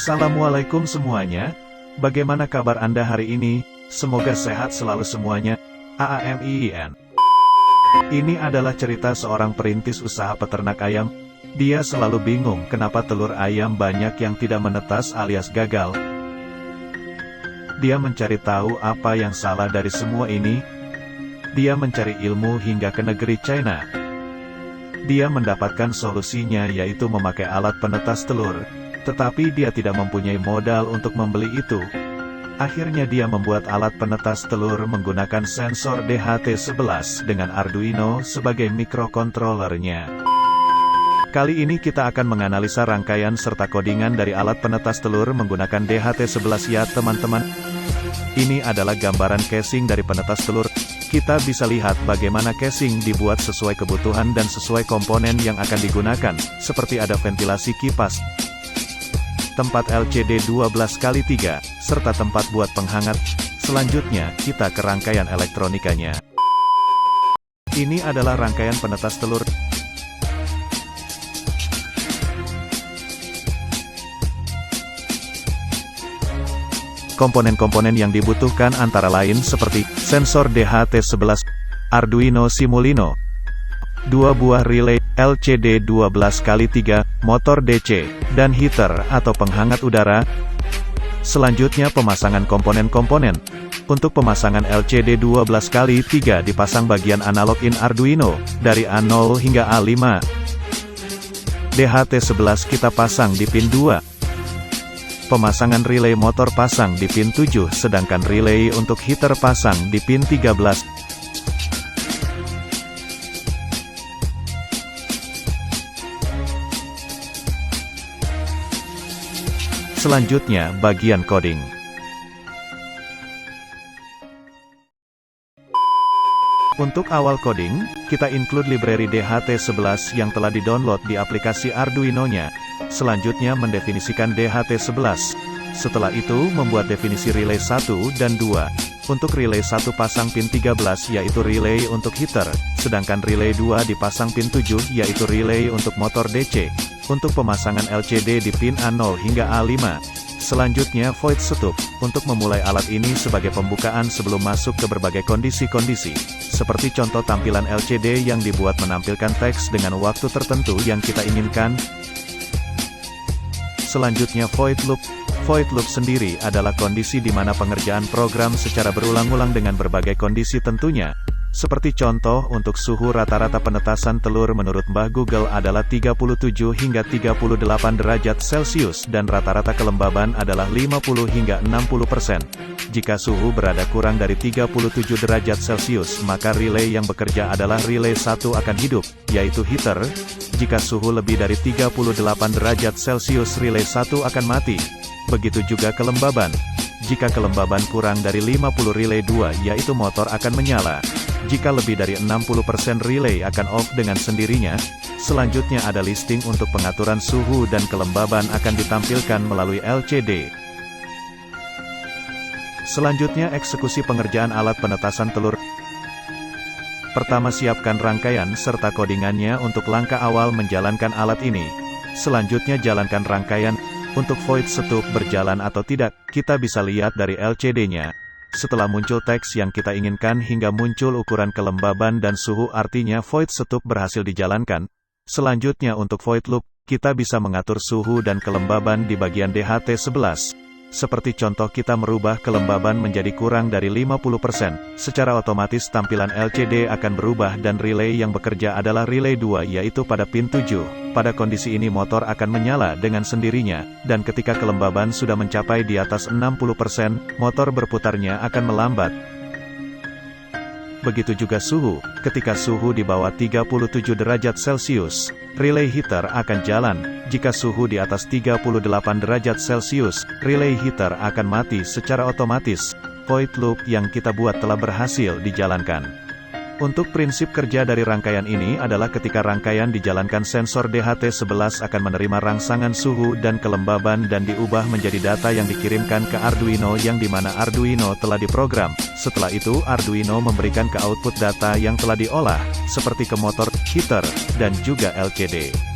Assalamualaikum semuanya, bagaimana kabar Anda hari ini? Semoga sehat selalu semuanya. AAMIIN. Ini adalah cerita seorang perintis usaha peternak ayam. Dia selalu bingung kenapa telur ayam banyak yang tidak menetas alias gagal. Dia mencari tahu apa yang salah dari semua ini. Dia mencari ilmu hingga ke negeri China. Dia mendapatkan solusinya, yaitu memakai alat penetas telur. Tetapi dia tidak mempunyai modal untuk membeli itu. Akhirnya dia membuat alat penetas telur menggunakan sensor DHT11 dengan Arduino sebagai mikrokontrolernya. Kali ini kita akan menganalisa rangkaian serta codingan dari alat penetas telur menggunakan DHT11 ya teman-teman. Ini adalah gambaran casing dari penetas telur. Kita bisa lihat bagaimana casing dibuat sesuai kebutuhan dan sesuai komponen yang akan digunakan, seperti ada ventilasi kipas, tempat LCD 12x3, serta tempat buat penghangat. Selanjutnya, kita ke rangkaian elektronikanya. Ini adalah rangkaian penetas telur. Komponen-komponen yang dibutuhkan antara lain seperti sensor DHT11, Arduino Simulino, 2 buah relay LCD 12x3, motor DC, dan heater atau penghangat udara. Selanjutnya pemasangan komponen-komponen. Untuk pemasangan LCD 12x3 dipasang bagian analog in Arduino, dari A0 hingga A5. DHT11 kita pasang di pin 2. Pemasangan relay motor pasang di pin 7, sedangkan relay untuk heater pasang di pin 13. Selanjutnya, bagian coding. Untuk awal coding, kita include library DHT11 yang telah di-download di aplikasi Arduino-nya. Selanjutnya mendefinisikan DHT11. Setelah itu, membuat definisi relay 1 dan 2. Untuk relay 1 pasang pin 13 yaitu relay untuk heater, sedangkan relay 2 dipasang pin 7 yaitu relay untuk motor DC. Untuk pemasangan LCD di pin A0 hingga A5. Selanjutnya void setup, untuk memulai alat ini sebagai pembukaan sebelum masuk ke berbagai kondisi-kondisi. Seperti contoh tampilan LCD yang dibuat menampilkan teks dengan waktu tertentu yang kita inginkan. Selanjutnya void loop. Void loop sendiri adalah kondisi di mana pengerjaan program secara berulang-ulang dengan berbagai kondisi tentunya. Seperti contoh, untuk suhu rata-rata penetasan telur menurut Mbah Google adalah 37 hingga 38 derajat Celcius dan rata-rata kelembaban adalah 50 hingga 60%. Jika suhu berada kurang dari 37 derajat Celcius, maka relay yang bekerja adalah relay 1 akan hidup, yaitu heater. Jika suhu lebih dari 38 derajat Celcius, relay 1 akan mati. Begitu juga kelembaban. Jika kelembaban kurang dari 50, relay 2 yaitu motor akan menyala. Jika lebih dari 60%, relay akan off dengan sendirinya. Selanjutnya ada listing untuk pengaturan suhu dan kelembaban akan ditampilkan melalui LCD. Selanjutnya eksekusi pengerjaan alat penetasan telur. Pertama, siapkan rangkaian serta codingannya untuk langkah awal menjalankan alat ini. Selanjutnya jalankan rangkaian. Untuk void setup berjalan atau tidak, kita bisa lihat dari LCD-nya. Setelah muncul teks yang kita inginkan hingga muncul ukuran kelembaban dan suhu, artinya void setup berhasil dijalankan. Selanjutnya untuk void loop, kita bisa mengatur suhu dan kelembaban di bagian DHT11. Seperti contoh, kita merubah kelembaban menjadi kurang dari 50%. Secara otomatis tampilan LCD akan berubah dan relay yang bekerja adalah relay 2 yaitu pada pin 7. Pada kondisi ini motor akan menyala dengan sendirinya, dan ketika kelembaban sudah mencapai di atas 60%, motor berputarnya akan melambat. Begitu juga suhu. Ketika suhu di bawah 37 derajat Celcius, relay heater akan jalan. Jika suhu di atas 38 derajat Celcius, relay heater akan mati secara otomatis. Void loop yang kita buat telah berhasil dijalankan. Untuk prinsip kerja dari rangkaian ini adalah ketika rangkaian dijalankan, sensor DHT11 akan menerima rangsangan suhu dan kelembaban dan diubah menjadi data yang dikirimkan ke Arduino yang dimana Arduino telah diprogram. Setelah itu Arduino memberikan ke output data yang telah diolah, seperti ke motor, heater, dan juga LCD.